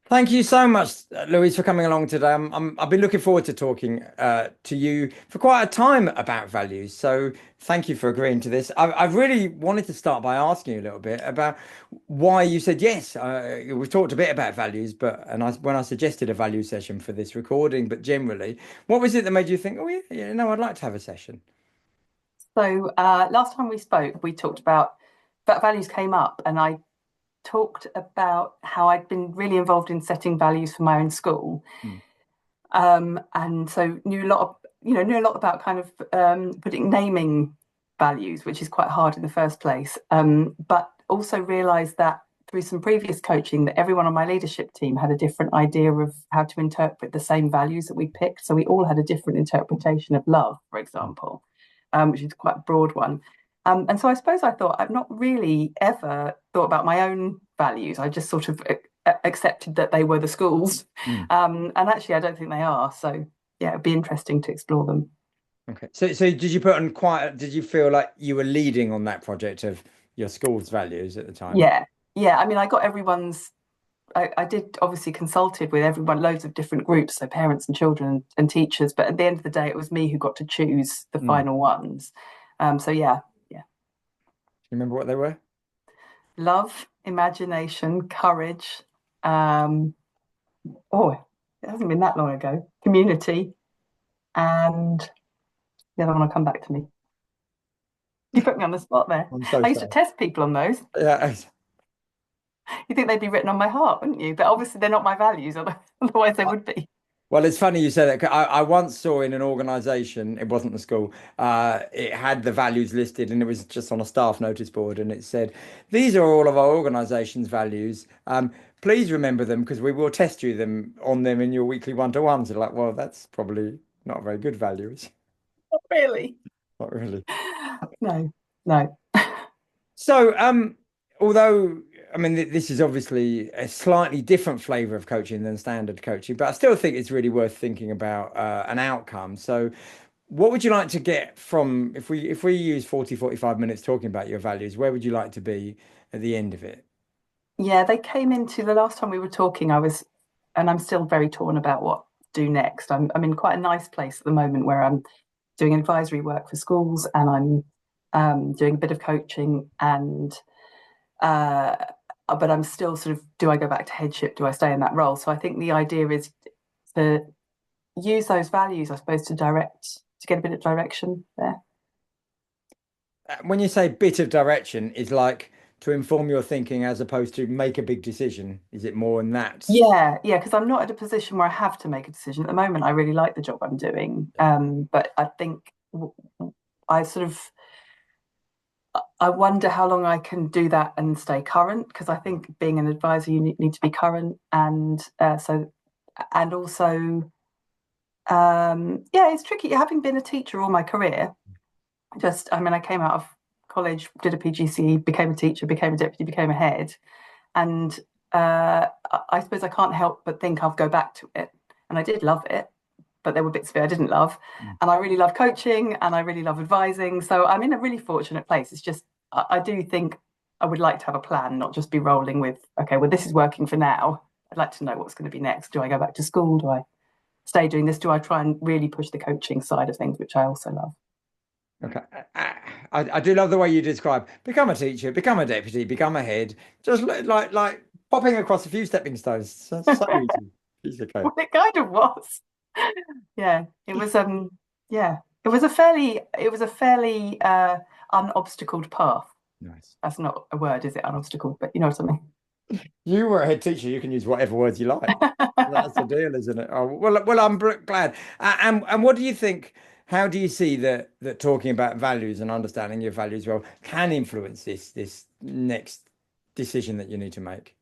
Thank you so much, Louise, for coming along today. I've been looking forward to talking to you for quite a time about values. So thank you for agreeing to this. I've really wanted to start by asking you a little bit about why you said yes. We've talked a bit about values, when I suggested a value session for this recording, but generally, what was it that made you think, oh yeah, no, I'd like to have a session? So last time we spoke, we talked about that values came up, and I talked about how I'd been really involved in setting values for my own school, Hmm. and so knew a lot about kind of putting naming values, which is quite hard in the first place. But also realised that through some previous coaching, that everyone on my leadership team had a different idea of how to interpret the same values that we picked. So we all had a different interpretation of love, for example, which is quite a broad one. And so I suppose I thought I've not really ever thought about my own values. I just sort of accepted that they were the schools. Hmm. And actually, I don't think they are. So yeah, it'd be interesting to explore them. Okay. So did you put on did you feel like you were leading on that project of your school's values at the time? Yeah, yeah. I mean, I got everyone's. I did obviously consulted with everyone, loads of different groups, so parents and children and teachers. But at the end of the day, it was me who got to choose the Hmm. final ones. So yeah, yeah. You remember what they were? Love, imagination, courage. Um, oh, it hasn't been that long ago. Community, and the other one will come back to me. You put me on the spot there. I'm so I used to sorry. test people on those. Yeah. You think they'd be written on my heart, wouldn't you? But obviously they're not my values, otherwise they would be. Well, it's funny you say that. 'Cause I once saw in an organization, it wasn't the school, it had the values listed and it was just on a staff notice board and it said, these are all of our organization's values. Please remember them because we will test you them on them in your weekly one-to-ones. You're like, well, that's probably not very good values. Not really. Not really. No, no. So, although I mean this is obviously a slightly different flavor of coaching than standard coaching, but I still think it's really worth thinking about an outcome. So, what would you like to get from if we use 45 minutes talking about your values, where would you like to be at the end of it? Yeah, they came into the last time we were talking, and I'm still very torn about what to do next. I'm in quite a nice place at the moment where I'm doing advisory work for schools and I'm doing a bit of coaching and uh, but I'm still sort of, do I go back to headship? Do I stay in that role? So I think the idea is to use those values, I suppose, to get a bit of direction there. When you say bit of direction, is like to inform your thinking as opposed to make a big decision. Is it more in that? Yeah, yeah, because I'm not at a position where I have to make a decision. At the moment, I really like the job I'm doing. But I think I sort of I wonder how long I can do that and stay current because I think being an advisor, you need to be current, and and also yeah, it's tricky. Having been a teacher all my career, I mean, I came out of college, did a PGCE, became a teacher, became a deputy, became a head, and I suppose I can't help but think I'll go back to it. And I did love it, but there were bits of it I didn't love. And I really love coaching and I really love advising. So I'm in a really fortunate place. It's just, I do think I would like to have a plan, not just be rolling with, okay, well, this is working for now. I'd like to know what's going to be next. Do I go back to school? Do I stay doing this? Do I try and really push the coaching side of things, which I also love? Okay. I do love the way you describe become a teacher, become a deputy, become a head, just like popping across a few stepping stones. So easy. Piece of cake. Well, it kind of was. Yeah, it was yeah, it was a fairly unobstacled path. Nice. That's not a word, is it? Unobstacled, but you know what I mean. You were a head teacher. You can use whatever words you like. That's the deal, isn't it? Oh, well, I'm glad. And what do you think? How do you see that talking about values and understanding your values well can influence this next decision that you need to make?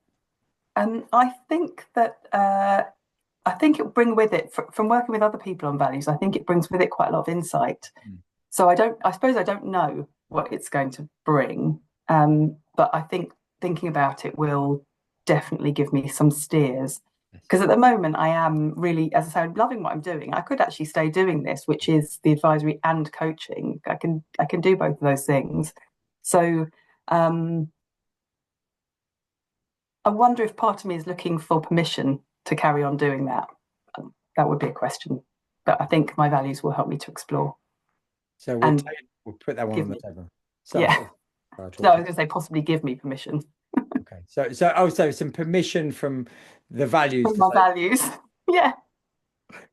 I think that I think it'll bring with it from working with other people on values. I think it brings with it quite a lot of insight. Mm. So I suppose I don't know what it's going to bring, but I think thinking about it will definitely give me some steers. Yes. Because at the moment, I am really, as I say, I'm loving what I'm doing. I could actually stay doing this, which is the advisory and coaching. I can do both of those things. So um, I wonder if part of me is looking for permission to carry on doing that. That would be a question, but I think my values will help me to explore So and we'll put that one give on the me, table. So, yeah. I'll No, I talk. was going to say possibly give me permission Okay. So some permission from the values from to my say, values. Yeah.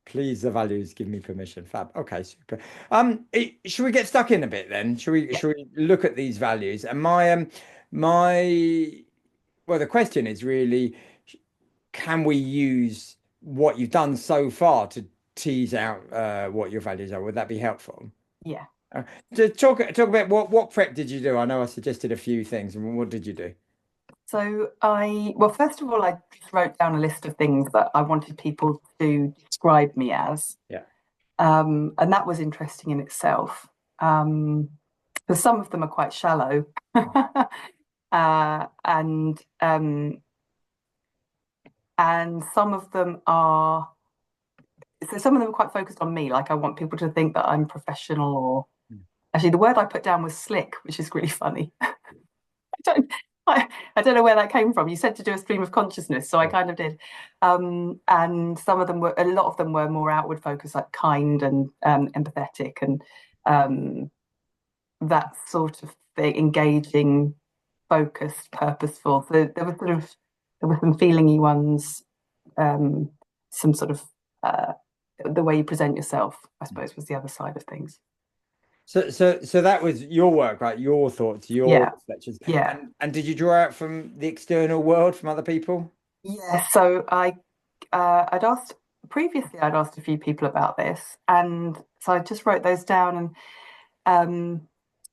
please, the values, give me permission. Fab. Okay, super. Should we get stuck in a bit then? Yeah. Should we look at these values? And my well, the question is really, can we use what you've done so far to tease out what your values are? Would that be helpful? Yeah. Uh, to talk about what prep did you do? I know I suggested a few things, and what did you do? So well, first of all, I just wrote down a list of things that I wanted people to describe me as. Yeah. And that was interesting in itself. Because some of them are quite shallow. And some of them are some of them are quite focused on me. Like I want people to think that I'm professional or Mm. actually the word I put down was slick, which is really funny. don't I don't know where that came from. You said to do a stream of consciousness, so I Yeah. kind of did. And some of them were a lot of them were more outward focused, like kind and empathetic and um, that sort of thing, engaging, focused, purposeful. So there were some feelingy ones, some sort of the way you present yourself, I suppose, was the other side of things. So that was your work, right? Your thoughts, your Yeah, reflections, yeah. and did you draw out from the external world, from other people? Yeah, so I'd asked previously. I'd asked a few people about this, and so I just wrote those down, and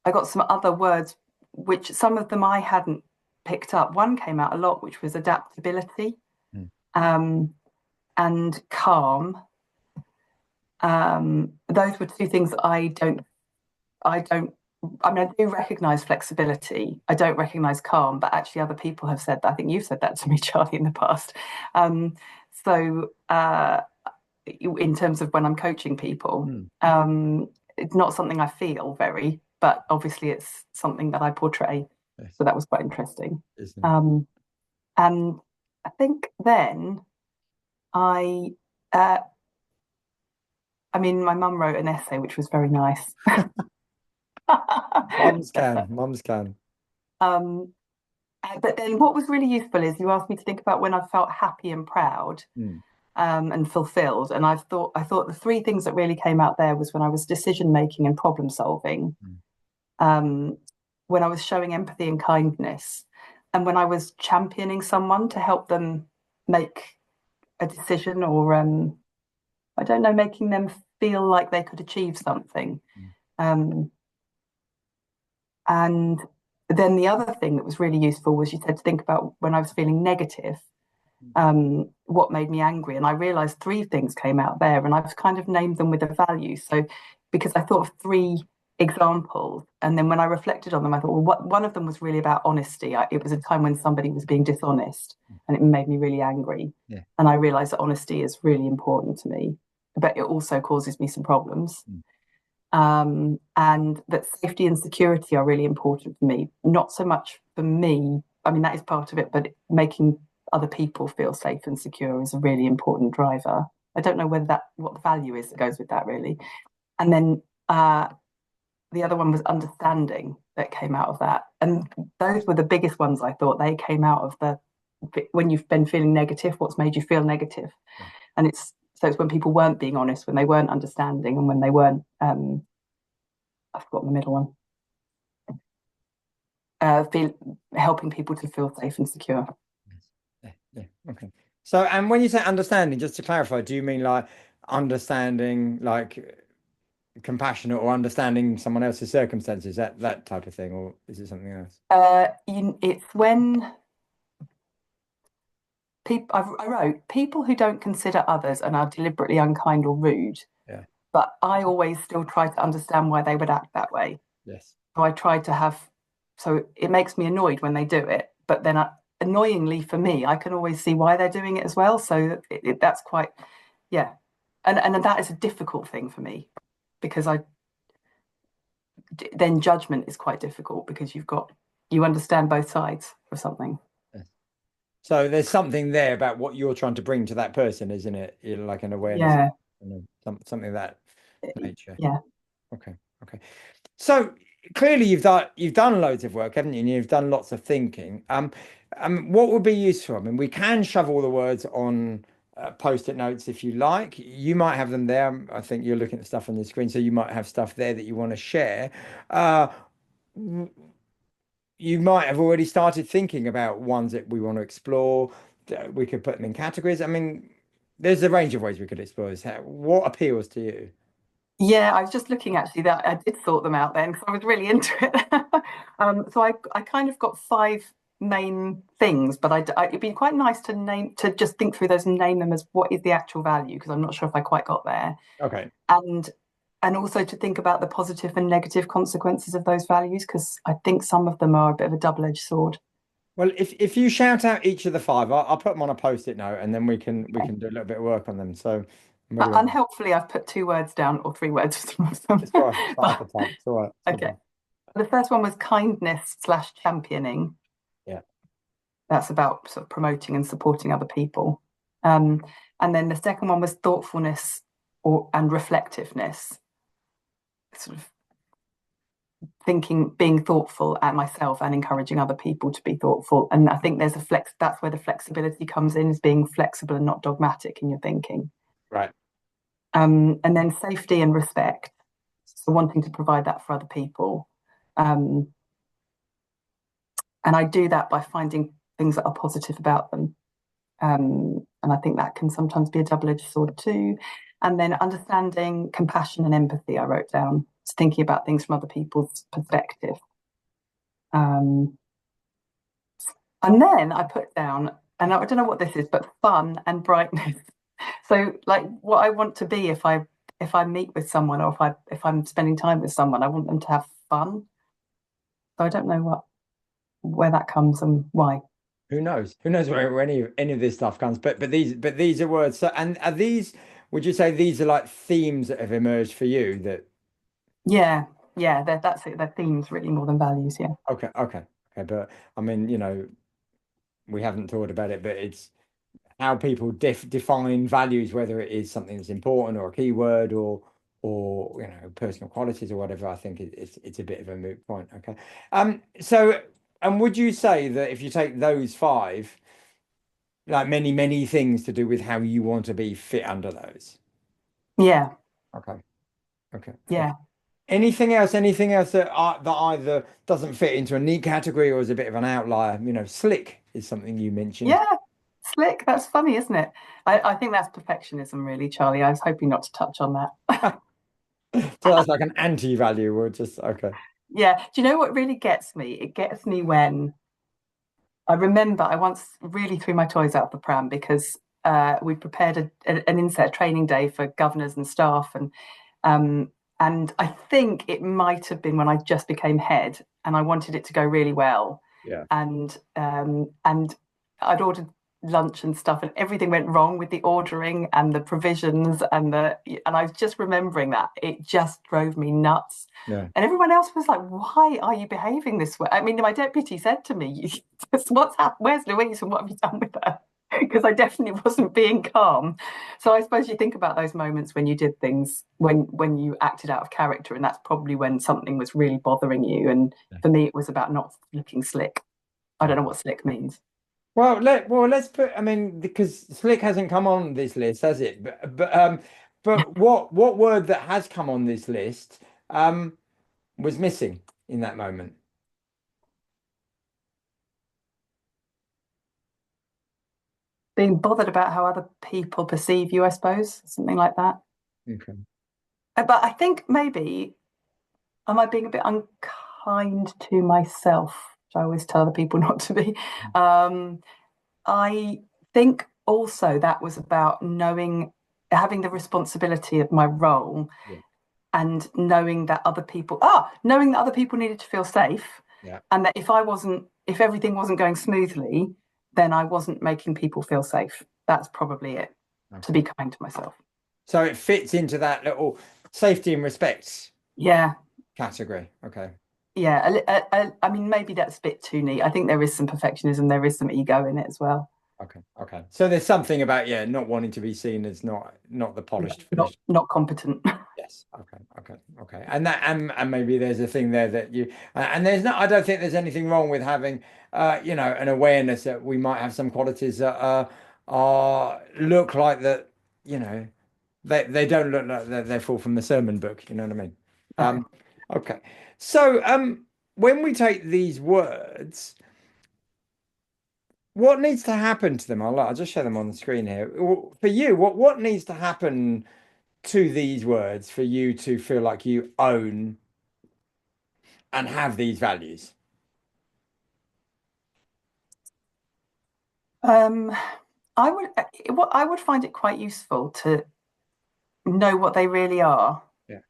I got some other words, which some of them I hadn't picked up. One came out a lot, which was adaptability, Mm. um, and calm. Those were two things that I don't. I mean, I do recognise flexibility. I don't recognise calm, but actually, other people have said that. I think you've said that to me, Charlie, in the past. Um, so, in terms of when I'm coaching people, Mm. it's not something I feel very, but obviously, it's something that I portray. Yes, So that was quite interesting. isn't it? Um, and I think then I, uh, I mean, my mum wrote an essay which was very nice. Mums can. Um, but then what was really useful is you asked me to think about when I felt happy and proud Mm. and fulfilled. And I thought the three things that really came out there was when I was decision making and problem solving, Mm. um, when I was showing empathy and kindness, and when I was championing someone to help them make a decision or I don't know, making them feel like they could achieve something. Mm. Um, And then the other thing that was really useful was you said to think about when I was feeling negative, what made me angry. And I realized three things came out there, and I've kind of named them with a value. So, because I thought of three examples, and then when I reflected on them, I thought, well, one of them was really about honesty. It was a time when somebody was being dishonest, and it made me really angry. Yeah. And I realized that honesty is really important to me, but it also causes me some problems. Mm. And that safety and security are really important for me. Not so much for me. I mean, that is part of it, but making other people feel safe and secure is a really important driver. I don't know whether what the value is that goes with that really. And then the other one was understanding that came out of that. And those were the biggest ones I thought. They came out of when you've been feeling negative, what's made you feel negative. Yeah. And it's when people weren't being honest, when they weren't understanding, and when they weren't I've forgotten the middle one. Helping people to feel safe and secure. Yeah. Yeah. Okay. So, and when you say understanding, just to clarify, do you mean like understanding, like compassionate, or understanding someone else's circumstances, that type of thing, or is it something else? It's when people. I wrote people who don't consider others and are deliberately unkind or rude. Yeah. But I always still try to understand why they would act that way. Yes. So I try to have. So it makes me annoyed when they do it, but then annoyingly for me, I can always see why they're doing it as well. So that's quite, yeah, and that is a difficult thing for me because then judgment is quite difficult because you understand both sides of something. Yes. So there's something there about what you're trying to bring to that person, isn't it? You know, like an awareness, Yeah, something of that nature. yeah. Okay, okay. So clearly you've done loads of work, haven't you? And you've done lots of thinking. What would be useful? I mean, we can shove all the words on post-it notes if you like. You might have them there. I think you're looking at stuff on the screen, so you might have stuff there that you want to share. Uh, you might have already started thinking about ones that we want to explore. We could put them in categories. I mean, there's a range of ways we could explore this. What appeals to you? Yeah, I was just looking actually that I did sort them out then because I was really into it. So I kind of got five main things, but it'd be quite nice to just think through those and name them as what is the actual value because I'm not sure if I quite got there. Okay. And and also to think about the positive and negative consequences of those values because I think some of them are a bit of a double-edged sword. Well, if you shout out each of the five, I'll put them on a post-it note, and then we can do a little bit of work on them. So, what do you want? Unhelpfully, I've put two words down or three words for some of them. It's all right. It's not But appetite. It's all right. It's all okay. right. The first one was kindness slash championing. Yeah. That's about sort of promoting and supporting other people. Um, and then the second one was thoughtfulness and reflectiveness, sort of thinking, being thoughtful at myself and encouraging other people to be thoughtful. And I think there's a flex, that's where the flexibility comes in, is being flexible and not dogmatic in your thinking. Right. And then safety and respect, so wanting to provide that for other people. Um, and I do that by finding things that are positive about them. And I think that can sometimes be a double-edged sword too. And then understanding compassion and empathy, I wrote down, just thinking about things from other people's perspective. Um, and then I put down, and I don't know what this is, but fun and brightness. So like what I want to be if I meet with someone or if I'm spending time with someone, I want them to have fun. So I don't know where that comes and why. Who knows? Who knows where any of this stuff comes? But these are words. So, and are these? Would you say these are like themes that have emerged for you? That Yeah, yeah, that's it. They're themes really more than values. Yeah. okay, okay, okay. But I mean, we haven't talked about it, but it's how people define values, whether it is something that's important or a keyword or personal qualities or whatever. I think it's a bit of a moot point. Okay. So and would you say that if you take those five, like many things to do with how you want to be fit under those? Yeah, Okay. Okay. Okay. yeah, Anything else that either doesn't fit into a neat category or is a bit of an outlier? Slick is something you mentioned. yeah. Slick. That's funny, isn't it? I think that's perfectionism, really, Charlie. I was hoping not to touch on that. So that's like an anti-value. We're just okay. Yeah. Do you know what really gets me? It gets me when I remember I once really threw my toys out of the pram because we prepared an inset training day for governors and staff, um, and I think it might have been when I just became head, and I wanted it to go really well, Yeah. and I'd ordered lunch and stuff, and everything went wrong with the ordering and the provisions and I was just remembering that it just drove me nuts. Yeah. And everyone else was like, "Why are you behaving this way?" I mean, my deputy said to me, "What's happened? Where's Louise and what have you done with her?" Because I definitely wasn't being calm. So I suppose you think about those moments when you did things when you acted out of character, and that's probably when something was really bothering you. And for me, it was about not looking slick. I don't know what slick means. Let's put. I mean, because slick hasn't come on this list, has it? But what word that has come on this list was missing in that moment? Being bothered about how other people perceive you, I suppose, something like that. Okay. But I think maybe am I being a bit unkind to myself, which I always tell other people not to be. Um, I think also that was about having the responsibility of my role Yeah. and knowing that other people needed to feel safe, Yeah. and that if everything wasn't going smoothly, then I wasn't making people feel safe. That's probably it. To Okay. be kind to myself. So it fits into that little safety and respect Yeah, category. Okay. yeah, I mean, maybe that's a bit too neat. I think there is some perfectionism, there is some ego in it as well. Okay, okay. So there's something about, yeah, not wanting to be seen as not the Yeah, polished, not finished. not competent. Yes. Okay. Okay. Okay. And that and maybe there's a thing there that you and there's not. I don't think there's anything wrong with having an awareness that we might have some qualities that are look like that. You know, they don't look like they're full from the sermon book. You know what I mean? No. Um. Okay. So when we take these words, what needs to happen to them? I'll just show them on the screen here. For you, what needs to happen to these words for you to feel like you own and have these values? Um, I would find it quite useful to know what they really are. Yeah.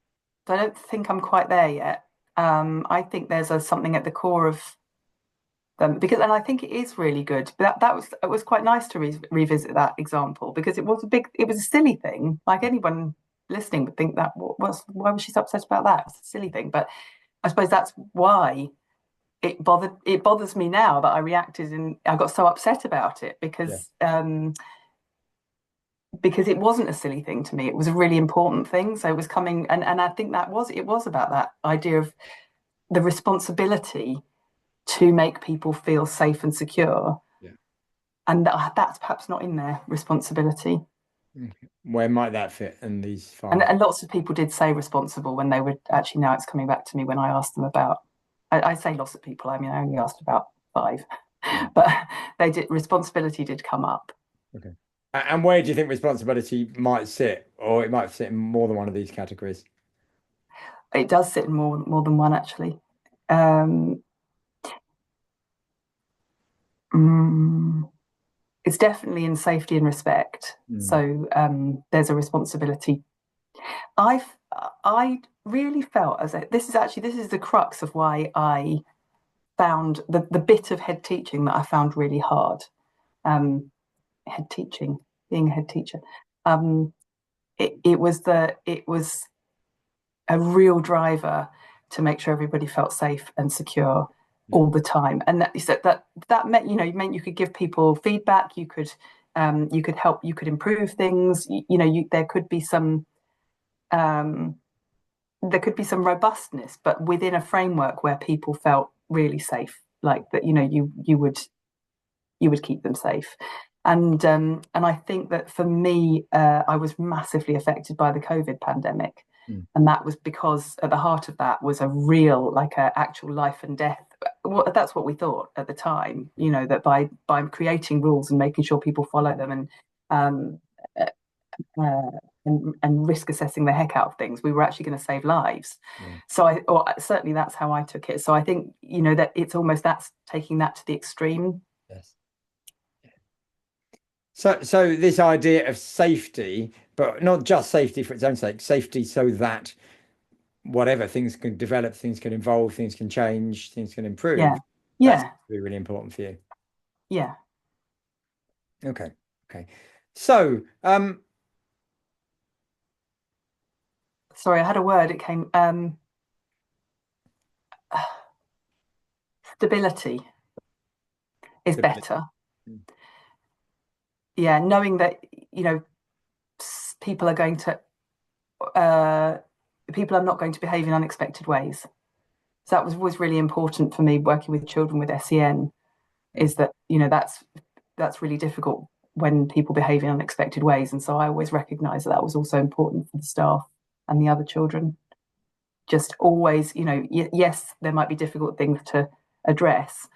But I don't think I'm quite there yet. I think there's something at the core of them because, and I think it is really good. But it was quite nice to revisit that example because it was a silly thing. Like anyone listening would think that why was she so upset about that? It's a silly thing, but I suppose that's why it bothers me now that I reacted and I got so upset about it Yeah. because it wasn't a silly thing to me. It was a really important thing. So it was coming, and I think it was about that idea of the responsibility to make people feel safe and secure. Yeah. And that's perhaps not in their responsibility. Okay. Where might that fit in these And, five? and lots of people did say responsible when they were actually, now it's coming back to me when I asked them about, I say lots of people, I mean, I only asked about five, Mm. but responsibility did come up. Okay. And where do you think responsibility might sit, or it might sit in more than one of these categories? It does sit in more than one, actually. Um, mm, it's definitely in safety and respect. Mm. So there's a responsibility. I I really felt as this is the crux of why I found the bit of head teaching that I found really hard. Um, head teaching, being a head teacher. Um, it was a real driver to make sure everybody felt safe and secure Yeah. all the time. And that meant, you meant you could give people feedback, you could help, you could improve things. There could be um, some robustness, but within a framework where people felt really safe, like that. You would keep them safe. And I think that for me, I was massively affected by the COVID pandemic, Mm. and that was because at the heart of that was a real, like a actual life and death. That's what we thought at the time. That by creating rules and making sure people follow them um, uh, and risk assessing the heck out of things, we were actually going to save lives. Yeah. So or certainly that's how I took it. So I think that it's almost that's taking that to the extreme. Yes. So this idea of safety, but not just safety for its own sake, safety so that whatever things can develop, things can evolve, things can change, things can Yeah, improve. That's yeah, really, really important for you. yeah. Okay. Okay. So, Sorry, I had a word. It came stability is stability. better. Yeah, knowing that you know people are going to uh, people are not going to behave in unexpected ways. So that was really important for me working with children with SEN. Is that that's really difficult when people behave in unexpected ways, and so I always recognised that was also important for the staff and the other children. Just always, yes, there might be difficult things to address,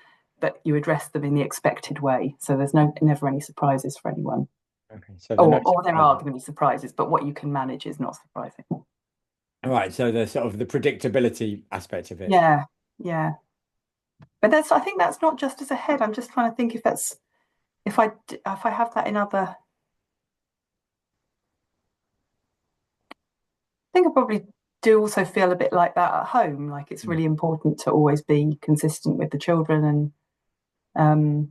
but you address them in the expected way. So there's never any surprises for anyone. Okay. So the no Or there are surprises. going to be surprises, but what you can manage is not surprising. All right. So the sort of the predictability aspect of it. Yeah, yeah. But I think that's not just as a head. I'm just trying to think if I have that in other. I think I probably do also feel a bit like that at home. Like it's Mm. really important to always be consistent with the children um,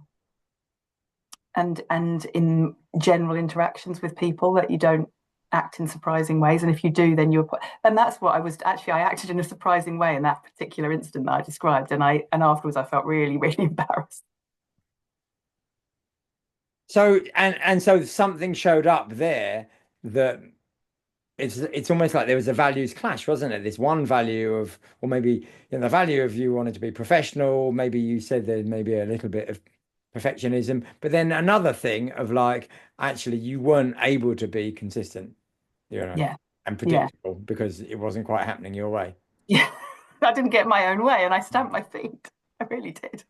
and in general interactions with people that you don't act in surprising ways, and if you do, then and that's what I was actually. I acted in a surprising way in that particular incident that I described, and afterwards I felt really, really embarrassed. So and so something showed up there that it's almost like there was a values clash, wasn't it? This one value of, or maybe the value of you wanted to be professional. Maybe you said there maybe a little bit of perfectionism, but then another thing of like actually you weren't able to be consistent, Yeah, and yeah, predictable because it wasn't quite happening your way. yeah. I didn't get my own way, and I stamped my feet. I really did.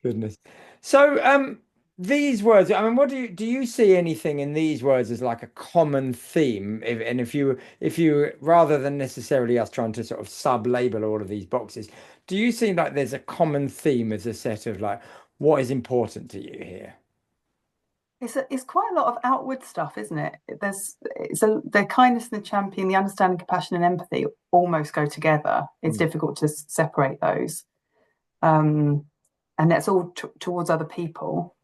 Goodness. So, these words, I mean, what do you see anything in these words as like a common theme? And if you rather than necessarily us trying to sort of sub-label all of these boxes, do you see like there's a common theme as a set of like what is important to you here? It's quite a lot of outward stuff, isn't it? The kindness and the champion, the understanding, compassion, and empathy almost go together. It's Mm. difficult to separate those, um, and that's all towards other people.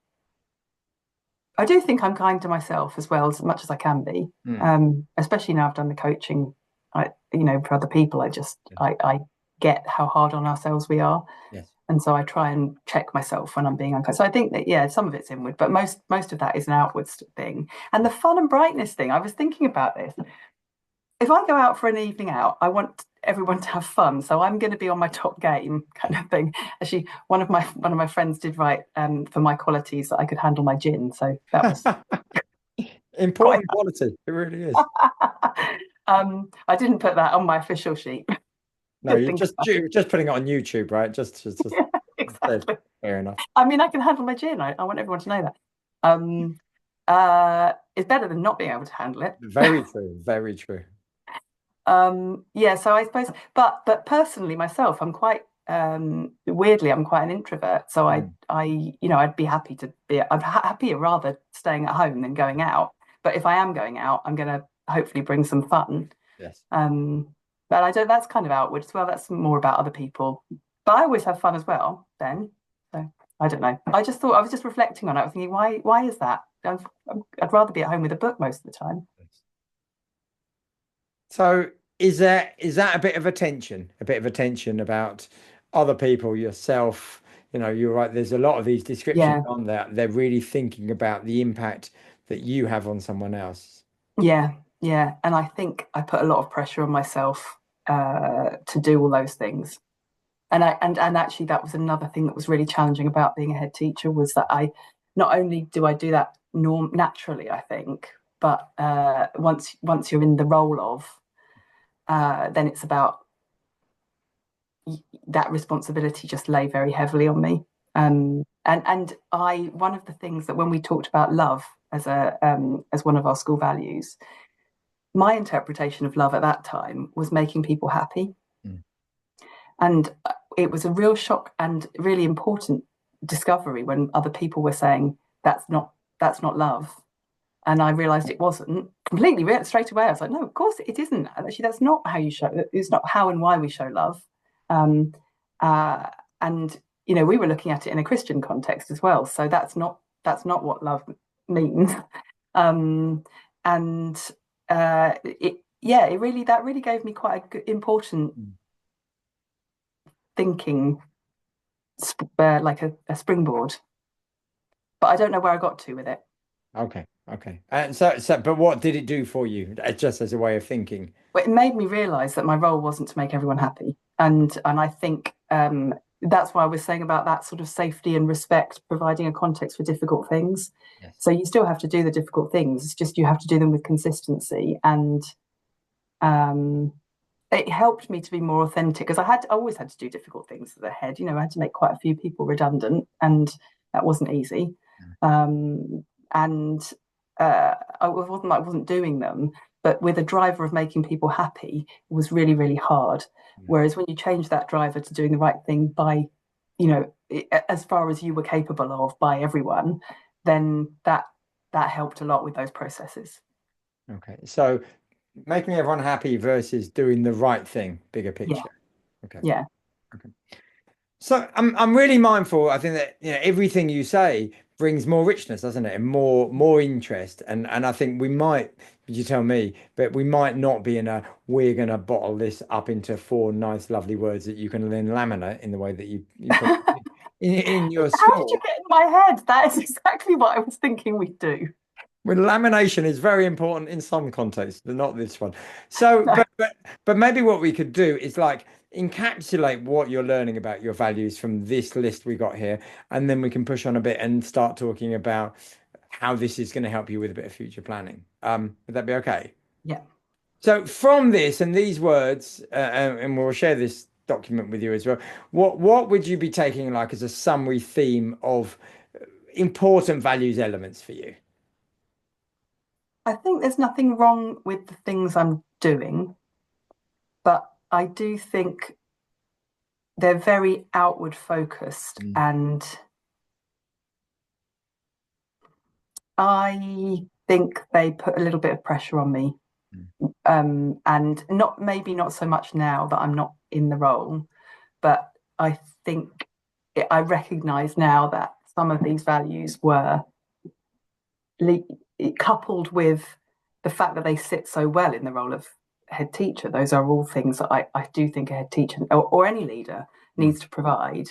I do think I'm kind to myself as much as I can be, Mm. especially now I've done the coaching. For other people, I get how hard on ourselves we are, Yes. and so I try and check myself when I'm being unkind. So I think that yeah, some of it's inward, but most of that is an outward thing. And the fun and brightness thing, I was thinking about this. If I go out for an evening out, I want everyone to have fun. So I'm going to be on my top game, kind of thing. Actually, one of my friends did write for my qualities that I could handle my gin. So that was quite. Important quality. It really is. I didn't put that on my official sheet. No, Did you're think about it. just putting it on YouTube, right? Just Yeah, instead. exactly. Fair enough. I mean, I can handle my gin. I want everyone to know that. It's better than not being able to handle it. Very true. Very true. Yeah, so I suppose, but personally myself, I'm quite weirdly, I'm quite an introvert. So Mm. I'd be happy to be. I'm happier rather staying at home than going out. But if I am going out, I'm going to hopefully bring some fun. Yes. But I don't. That's kind of outward as well. That's more about other people. But I always have fun as well. Then, so I don't know. I just thought I was just reflecting on it. I was thinking, why is that? I'd rather be at home with a book most of the time. So is that a bit of a tension? A bit of a tension about other people, yourself? You're right. There's a lot of these descriptions Yeah, on there. They're really thinking about the impact that you have on someone else. yeah, yeah. And I think I put a lot of pressure on myself to do all those things. And actually that was another thing that was really challenging about being a head teacher was that I not only do I do that naturally, I think, but once you're in the role of then it's about that responsibility just lay very heavily on me. And I one of the things that when we talked about love as one of our school values, my interpretation of love at that time was making people happy. Mm. And it was a real shock and really important discovery when other people were saying that's not love. And I realized it wasn't completely straight away. I was like, no, of course it isn't. Actually, that's not how you show. It's not how and why we show love. Um, uh, and we were looking at it in a Christian context as well. So that's not what love means. Um, and it really gave me quite a good, important Mm. thinking, like a springboard. But I don't know where I got to with it. Okay. Okay. And but what did it do for you? Just as a way of thinking. But it made me realize that my role wasn't to make everyone happy, and I think that's why I was saying about that sort of safety and respect, providing a context for difficult things. Yes. So you still have to do the difficult things. It's just you have to do them with consistency, and um, it helped me to be more authentic because I always had to do difficult things as a head. I had to make quite a few people redundant, and that wasn't easy. And I wasn't like I wasn't doing them, but with a driver of making people happy, it was really, really hard. Mm. Whereas when you change that driver to doing the right thing by, as far as you were capable of by everyone, then that helped a lot with those processes. Okay. So making everyone happy versus doing the right thing, bigger Yeah, picture. Okay. yeah, Okay. So I'm really mindful. I think that everything you say brings more richness, doesn't it? And more interest. And I think we might, you tell me, but we might not be in a we're gonna bottle this up into four nice, lovely words that you can then laminate in the way that you put in your How did you school. get in my head? That is exactly what I was thinking we'd do. When lamination is very important in some contexts, but not this one. So, but maybe what we could do is like encapsulate what you're learning about your values from this list we got here, and then we can push on a bit and start talking about how this is going to help you with a bit of future planning. Would that be okay? Yeah. So from this and these words, and we'll share this document with you as well. What would you be taking like as a summary theme of important values elements for you? I think there's nothing wrong with the things I'm doing, but I do think they're very outward focused, Mm, and I think they put a little bit of pressure on me. mm, And not maybe not so much now that I'm not in the role, but I think I recognize now that some of these values were coupled with the fact that they sit so well in the role of head teacher. Those are all things that I do think a head teacher or any leader mm, needs to provide.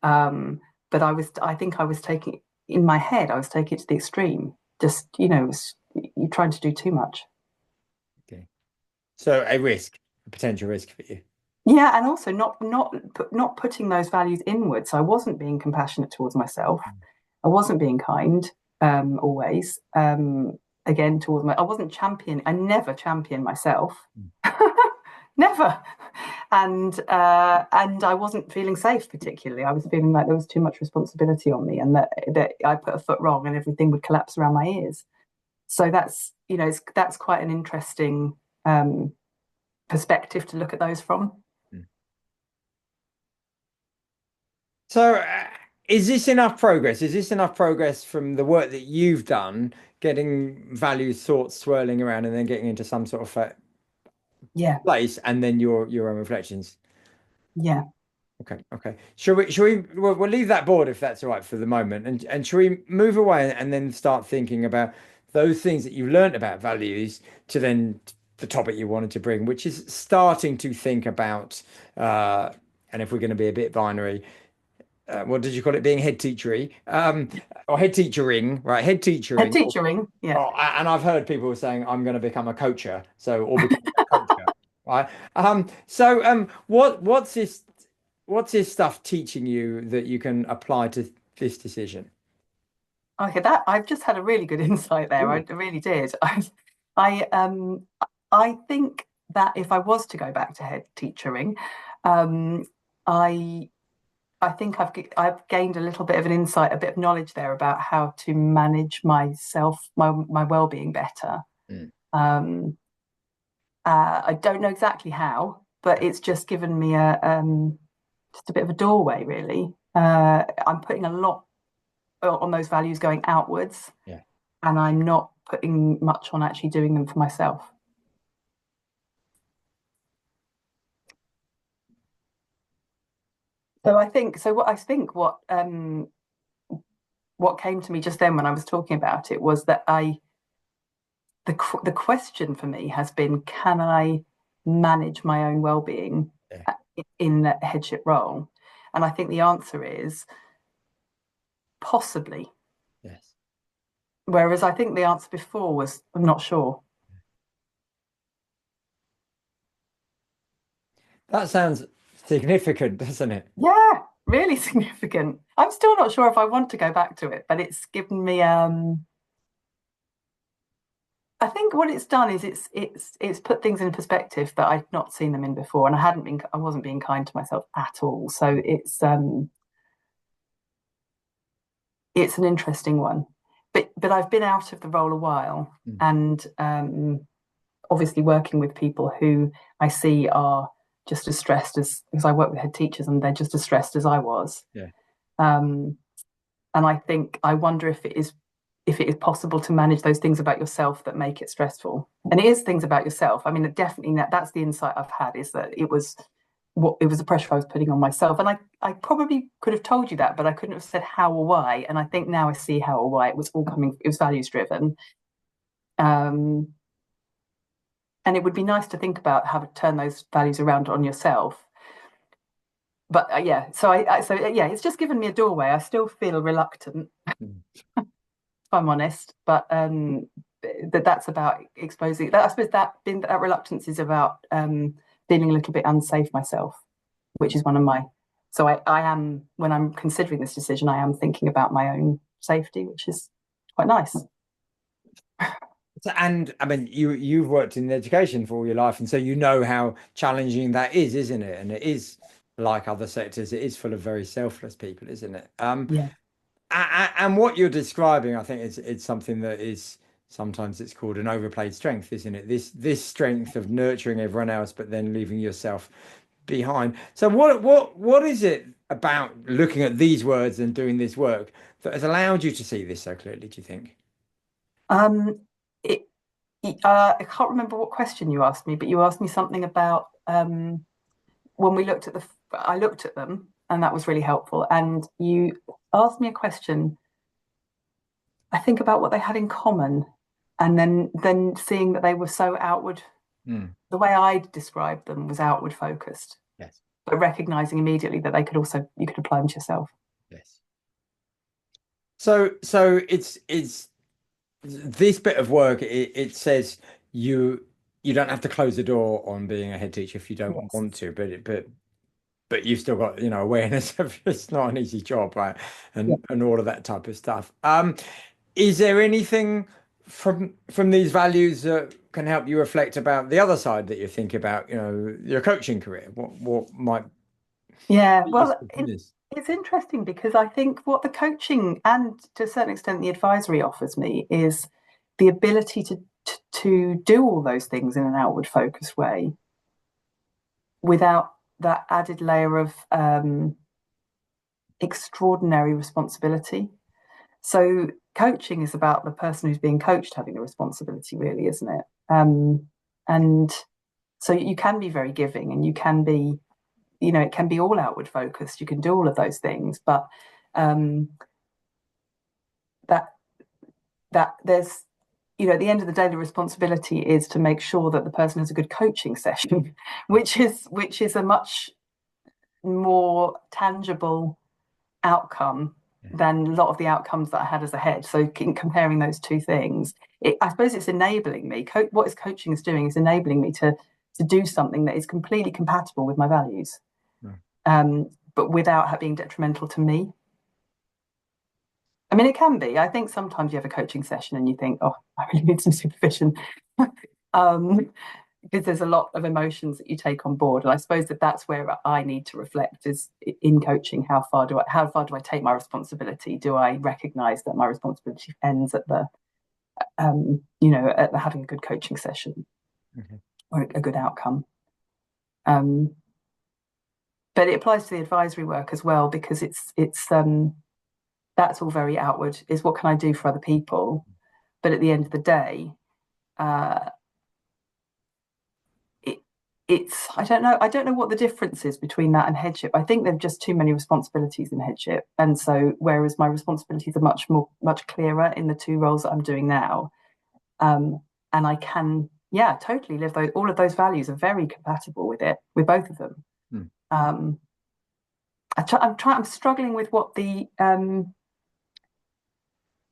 mm. But I think I was taking in my head, I was taking it to the extreme. Just, you're trying to do too much. Okay. So a risk, a potential risk for you. Yeah, and also not putting those values inwards. So I wasn't being compassionate towards myself. I wasn't being kind, always. Again, towards I wasn't champion. I never champion myself. Mm. Never. And I wasn't feeling safe particularly. I was feeling like there was too much responsibility on me, and that I put a foot wrong and everything would collapse around my ears. So that's quite an interesting perspective to look at those from. Mm. So, is this enough progress? Is this enough progress from the work that you've done, getting values, thoughts swirling around, and then getting into some sort of Yeah, place, and then your own reflections? yeah. Okay, okay. We'll leave that board if that's all right for the moment, and shall we move away and then start thinking about those things that you've learned about values to then the topic you wanted to bring, which is starting to think about, and if we're going to be a bit binary, what did you call it? Being head teachery, or head teachering, right? Head Head teachering. teachering, yeah. And I've heard people saying I'm going to become a coacher, so or become a coacher, right? So what's this stuff teaching you that you can apply to this decision? Okay, that I've just had a really good insight there. I Ooh. really did. I I think that if I was to go back to head teachering, um, I I think I've gained a little bit of an insight, a bit of knowledge there about how to manage myself, my well-being better. Mm. Um, I don't know exactly how, but it's just given me just a bit of a doorway, really. I'm putting a lot on those values going outwards, Yeah. and I'm not putting much on actually doing them for myself. So I think so. What came to me just then when I was talking about it was that the question for me has been, can I manage my own well-being Yeah. in the headship role? And I think the answer is possibly. Yes. Whereas I think the answer before was I'm not sure. That sounds significant, doesn't it? Yeah, really significant. I'm still not sure if I want to go back to it, but it's given me I think what it's done is it's put things in perspective that I'd not seen them in before, and I wasn't being kind to myself at all. So it's an interesting one. But I've been out of the role a while, Mm. and obviously working with people who I see are just as stressed as because I work with head teachers and they're just as stressed as I was. Yeah. Um, and I wonder if it is possible to manage those things about yourself that make it stressful. And it is things about yourself. I mean, definitely that's the insight I've had is that what it was the pressure I was putting on myself. And I probably could have told you that, but I couldn't have said how or why. And I think now I see how or why. It was all coming, it was values driven. Um, and it would be nice to think about how to turn those values around on yourself. But yeah, so it's just given me a doorway. I still feel reluctant, if I'm honest, but that's about exposing that. I suppose that reluctance is about feeling a little bit unsafe myself, which is one of my. So I am, when I'm considering this decision, I am thinking about my own safety, which is quite nice. And I mean, you've worked in education for all your life, and so you know how challenging that is, isn't it? And it is like other sectors, it is full of very selfless people, isn't it? Yeah. And what you're describing, I think it's something that is sometimes it's called an overplayed strength, isn't it? This strength of nurturing everyone else, but then leaving yourself behind. So what is it about looking at these words and doing this work that has allowed you to see this so clearly, do you think? Um, it, I can't remember what question you asked me, but you asked me something about when we looked at I looked at them, and that was really helpful. And you asked me a question, I think, about what they had in common, and then seeing that they were so outward. Mm, The way I described them was outward focused, yes, but recognizing immediately that they could also you could apply them to yourself. yes. So it's this bit of work. It says you you don't have to close the door on being a head teacher if you don't Yes. want to, but you've still got, awareness of it's not an easy job, right? Yeah. And all of that type of stuff. Is there anything from these values that can help you reflect about the other side that you think about, your coaching career? What might Yeah. be Well, useful from this? it's interesting because I think what the coaching and to a certain extent the advisory offers me is the ability to do all those things in an outward focused way without that added layer of extraordinary responsibility. So coaching is about the person who's being coached having the responsibility, really, isn't it? And so you can be very giving, and you can be, it can be all outward focused. You can do all of those things, but um, that that there's at the end of the day, the responsibility is to make sure that the person has a good coaching session, which is a much more tangible outcome than a lot of the outcomes that I had as a head. So in comparing those two things, I suppose it's enabling me. What is coaching is doing is enabling me to do something that is completely compatible with my values, Mm. but without being detrimental to me. I mean, it can be. I think sometimes you have a coaching session and you think, oh, I really need some supervision. Because there's a lot of emotions that you take on board, and I suppose that's where I need to reflect is in coaching. How far do I take my responsibility? Do I recognise that my responsibility ends at the having a good coaching session Mhm. or a good outcome? Um, but it applies to the advisory work as well, because it's that's all very outward. Is what can I do for other people? But at the end of the day, uh, it's I don't know what the difference is between that and headship. I think there've just too many responsibilities in headship, and so whereas my responsibilities are much clearer in the two roles that I'm doing now, um, and I can totally live those. All of those values are very compatible with both of them. Mm. um, I'm struggling with what the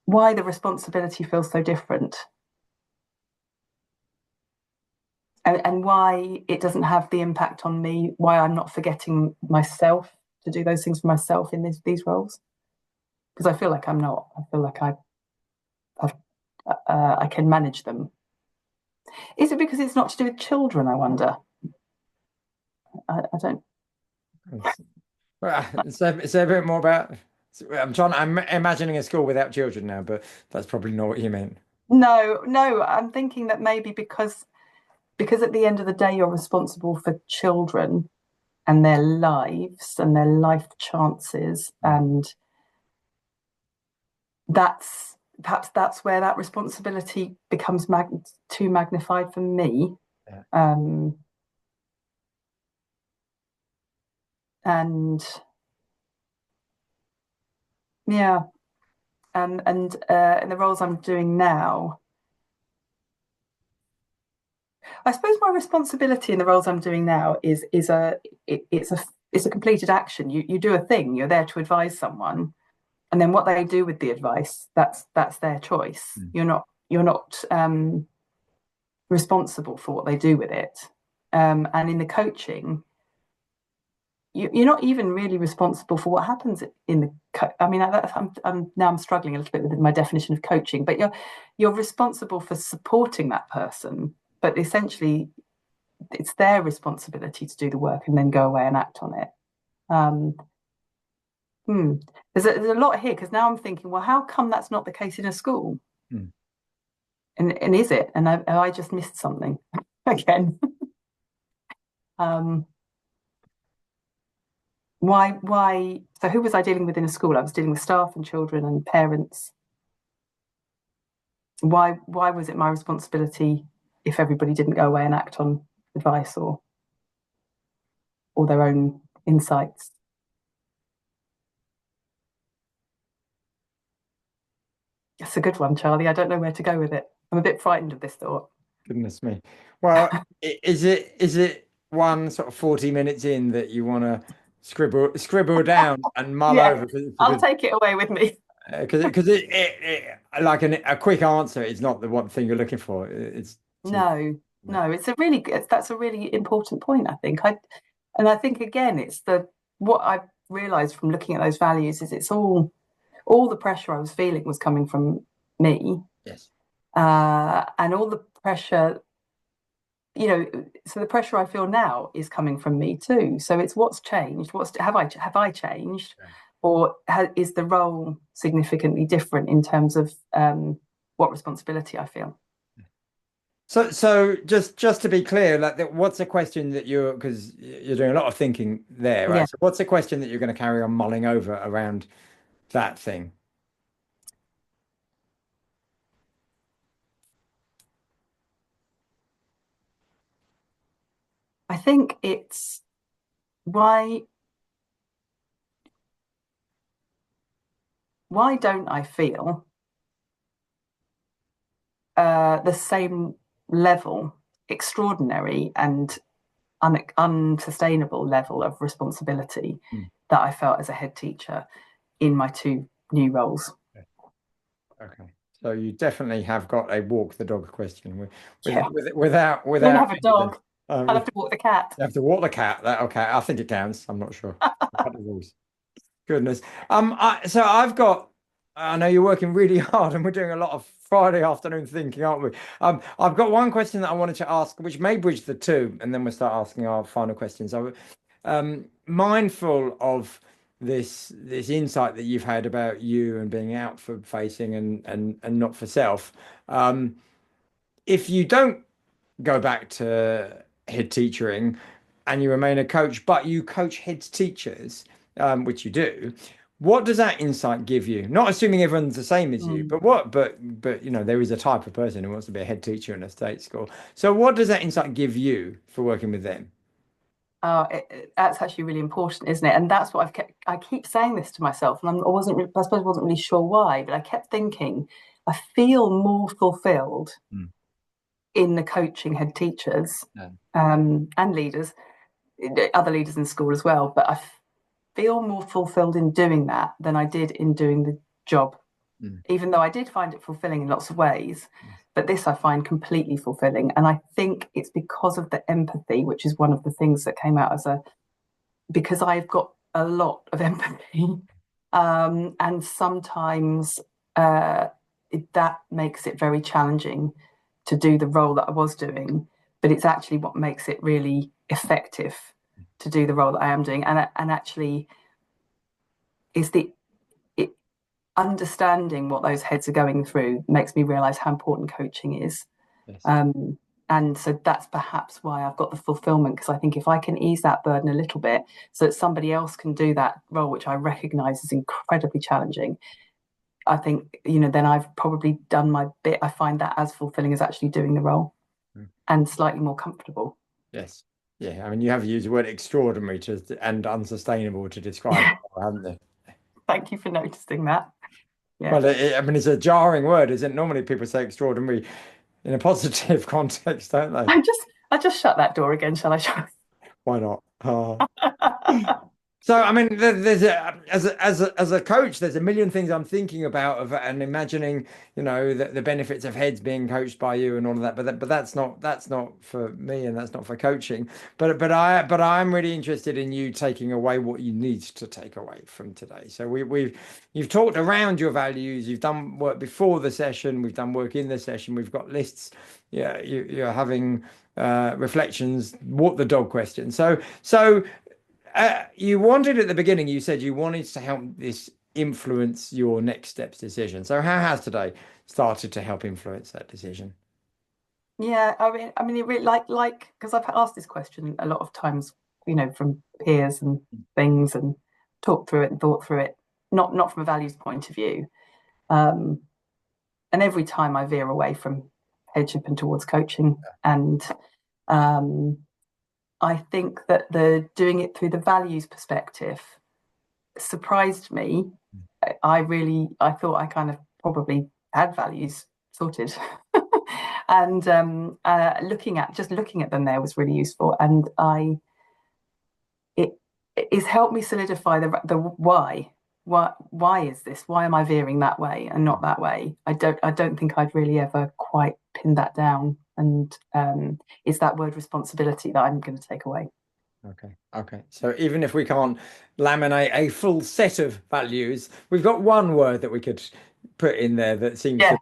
why the responsibility feels so different, and why it doesn't have the impact on me, why I'm not forgetting myself to do those things for myself in these roles, because I feel like I'm not. I feel like I can manage them. Is it because it's not to do with children? I wonder. I don't. Well, say a bit more about. I'm imagining a school without children now, but that's probably not what you meant. No, no. I'm thinking that maybe because at the end of the day, you're responsible for children and their lives and their life chances, and that's where that responsibility becomes too magnified for me. Yeah. Um, And yeah, and in the roles I'm doing now, I suppose my responsibility in the roles I'm doing now it's a completed action. You do a thing. You're there to advise someone, and then what they do with the advice, that's their choice. Mm. You're not responsible for what they do with it. And in the coaching, you're not even really responsible for what happens in the. I mean, I'm struggling a little bit with my definition of coaching, but you're responsible for supporting that person, but essentially it's their responsibility to do the work and then go away and act on it. Um, hmm. There's a lot here because now I'm thinking, well, how come that's not the case in a school? Mm. And is it? And have I just missed something again? um, why? So who was I dealing with in a school? I was dealing with staff and children and parents. Why was it my responsibility if everybody didn't go away and act on advice or their own insights? That's a good one, Charlie. I don't know where to go with it. I'm a bit frightened of this thought. Goodness me. Well, is it one sort of 40 minutes in that you want to scribble down and mull Yeah, over I'll because take it away with me. like a quick answer is not the one thing you're looking for. It's to, No, no, that's a really important point, I think. I think again, it's what I've realized from looking at those values is it's all the pressure I was feeling was coming from me, yes. and all the pressure, so the pressure I feel now is coming from me too. So it's what's changed. Have I changed, or is the role significantly different in terms of what responsibility I feel? So just to be clear, like what's a question that because you're doing a lot of thinking there, Yeah, right? So what's a question that you're going to carry on mulling over around that thing? I think it's why why don't I feel the same level, extraordinary and unsustainable level of responsibility Mm. that I felt as a head teacher in my two new roles? Okay. So you definitely have got a walk the dog question Yeah, I don't without have a dog. I'll have with, to walk the cat. you have to walk the cat. That okay? I think it counts. I'm not sure. Cut the rules. Goodness. So I've got. I know you're working really hard, and we're doing a lot of Friday afternoon thinking, aren't we? I've got one question that I wanted to ask, which may bridge the two, and then we'll start asking our final questions. Mindful of this insight that you've had about you and being outward facing and not for self. If you don't go back to head teaching and you remain a coach, but you coach head teachers, which you do, what does that insight give you? Not assuming everyone's the same as you, Mm. but there is a type of person who wants to be a head teacher in a state school. So what does that insight give you for working with them? That's actually really important, isn't it? And that's what I keep saying this to myself, and I suppose I wasn't really sure why, but I kept thinking, I feel more fulfilled Mm. in the coaching head teachers Yeah. and leaders, other leaders in school as well. But I feel more fulfilled in doing that than I did in doing the job, Mm. even though I did find it fulfilling in lots of ways. But this I find completely fulfilling. And I think it's because of the empathy, which is one of the things that came out because I've got a lot of empathy. And sometimes that makes it very challenging to do the role that I was doing, but it's actually what makes it really effective to do the role that I am doing. And actually, is it, understanding what those heads are going through makes me realize how important coaching is. Yes. Um, and so that's perhaps why I've got the fulfillment, because I think if I can ease that burden a little bit so that somebody else can do that role, which I recognize is incredibly challenging, I think, then I've probably done my bit. I find that as fulfilling as actually doing the role Mm. and slightly more comfortable. Yes. Yeah, I mean, you have used the word extraordinary and unsustainable to describe it, haven't you? Thank you for noticing that. Yeah. Well, I mean, it's a jarring word, isn't it? Normally people say extraordinary in a positive context, don't they? I just shut that door again, shall I? Why not? Shall So, I mean, there's as a coach, there's a million things I'm thinking about and imagining, the benefits of heads being coached by you and all of that. But that's not for me, and that's not for coaching. But I'm really interested in you taking away what you need to take away from today. So you've talked around your values. You've done work before the session. We've done work in the session. We've got lists. Yeah, you're having reflections. Walk the dog question. So. You wanted at the beginning, you said you wanted to help this influence your next steps decision. So how has today started to help influence that decision? Yeah, it really because I've asked this question a lot of times, from peers and things, and talked through it and thought through it, not from a values point of view. Um, and every time I veer away from headship and towards coaching, and um, I think that the doing it through the values perspective surprised me. I thought I kind of probably had values sorted. And looking at them there was really useful, and I it it's helped me solidify the why. Why is this? Why am I veering that way and not that way? I don't think I'd really ever quite pinned that down, and it's that word responsibility that I'm going to take away. Okay. Okay. So even if we can't laminate a full set of values, we've got one word that we could put in there that Yeah,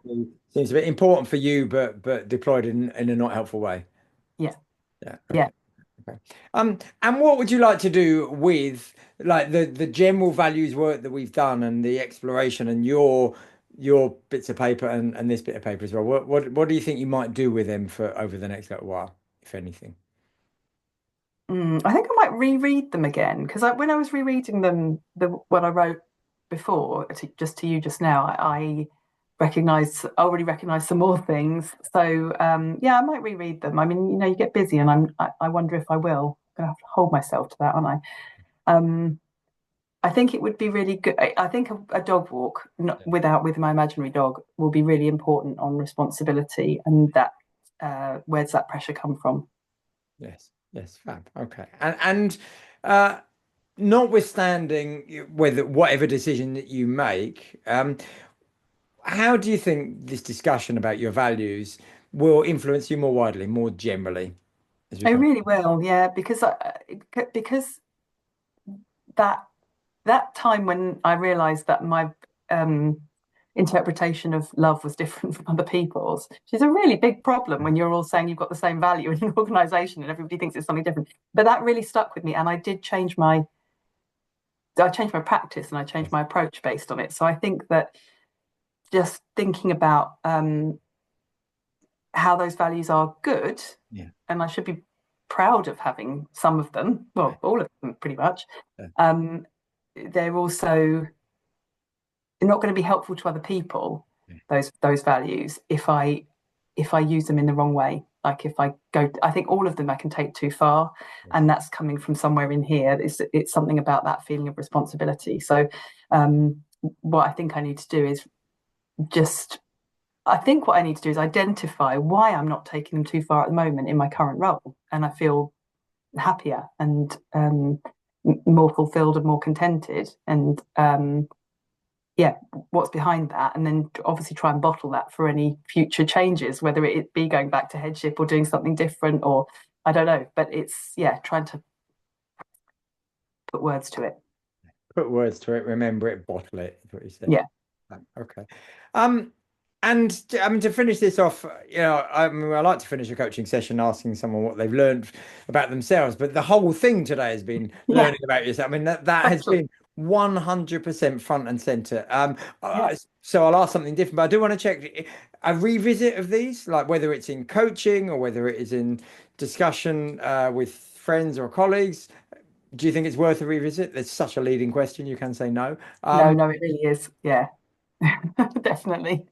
seems a bit important for you, but deployed in a not helpful way. yeah, Yeah. yeah. Okay. Okay. And what would you like to do with like the general values work that we've done and the exploration and your bits of paper and this bit of paper as well? What do you think you might do with them for over the next little while, if anything? I think I might reread them again because when I was rereading them, the what I wrote before, just to you just now, I already recognized some more things. So yeah, I might reread them. I mean, you get busy, and I wonder if I will. I'm gonna have to hold myself to that, aren't I? Um, I think it would be really good. I think a dog walk, not with my imaginary dog, will be really important on responsibility, and that where's that pressure come from? Yes, yes, fab. Okay. And uh notwithstanding whether whatever decision that you make, how do you think this discussion about your values will influence you more widely, more generally as we I come? really will, yeah, because that that time when I realised that my um, interpretation of love was different from other people's, which is a really big problem when you're all saying you've got the same value in an organisation and everybody thinks it's something different. But that really stuck with me, and I changed my practice and I changed Yes. my approach based on it. So I think that just thinking about how those values are good, Yeah. and I should be proud of having some of them, Yeah. well, all of them pretty much. Yeah. Um, they're also not going to be helpful to other people, Yeah. those values, if I use them in the wrong way. Like if I think all of them I can take too far, Yes. and that's coming from somewhere in here. It's something about that feeling of responsibility. So what I think I need to do is just I think what I need to do is identify why I'm not taking them too far at the moment in my current role, and I feel happier and more fulfilled and more contented. And yeah, what's behind that, and then obviously try and bottle that for any future changes, whether it be going back to headship or doing something different, or I don't know. But it's trying to put words to it. Put words to it, remember it, bottle it, is what you said. Yeah, Okay. Um, I mean, to finish this off, I mean, I like to finish a coaching session asking someone what they've learned about themselves, but the whole thing today has been yeah, learning about yourself. I mean, that has totally. been 100% front and center. Yeah, So I'll ask something different, but I do want to check a revisit of these, like whether it's in coaching or whether it is in discussion with friends or colleagues. Do you think it's worth a revisit? There's such a leading question. You can say no. no, no, it really is. Yeah, definitely.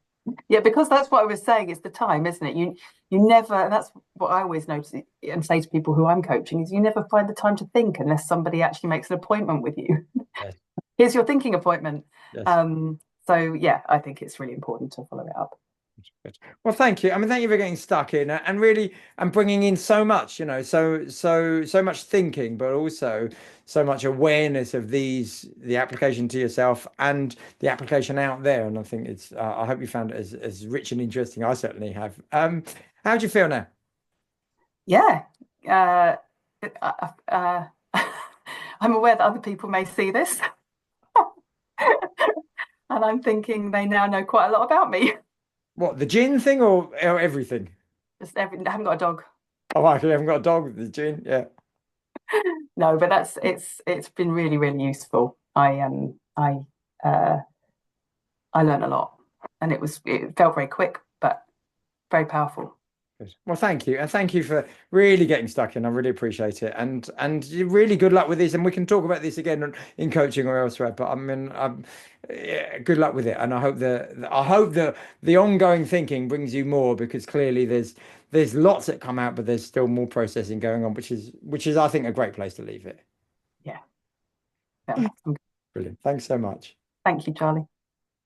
Yeah, because that's what I was saying. It's the time, isn't it? You never, and that's what I always notice and say to people who I'm coaching is you never find the time to think unless somebody actually makes an appointment with you. Yes, Here's your thinking appointment. yes. So yeah, I think it's really important to follow it up. Good. Well, thank you. I mean, thank you for getting stuck in and really and bringing in so much, so much thinking, but also so much awareness of the application to yourself and the application out there. And I think I hope you found it as rich and interesting. I certainly have. How do you feel now? Yeah. Uh, uh, uh, I'm aware that other people may see this, and I'm thinking they now know quite a lot about me. What, the gin thing or everything? I haven't got a dog. Oh, I actually haven't got a dog. The gin, yeah. No, but it's been really, really useful. Uh I learned a lot, and it felt very quick, but very powerful. Good. Well, thank you, and thank you for really getting stuck in. I really appreciate it, and really good luck with this. And we can talk about this again in coaching or elsewhere. But I mean, yeah, good luck with it, and I hope the ongoing thinking brings you more because clearly there's lots that come out, but there's still more processing going on, which is I think a great place to leave it. Yeah, yeah. Brilliant. Thanks so much. Thank you, Charlie.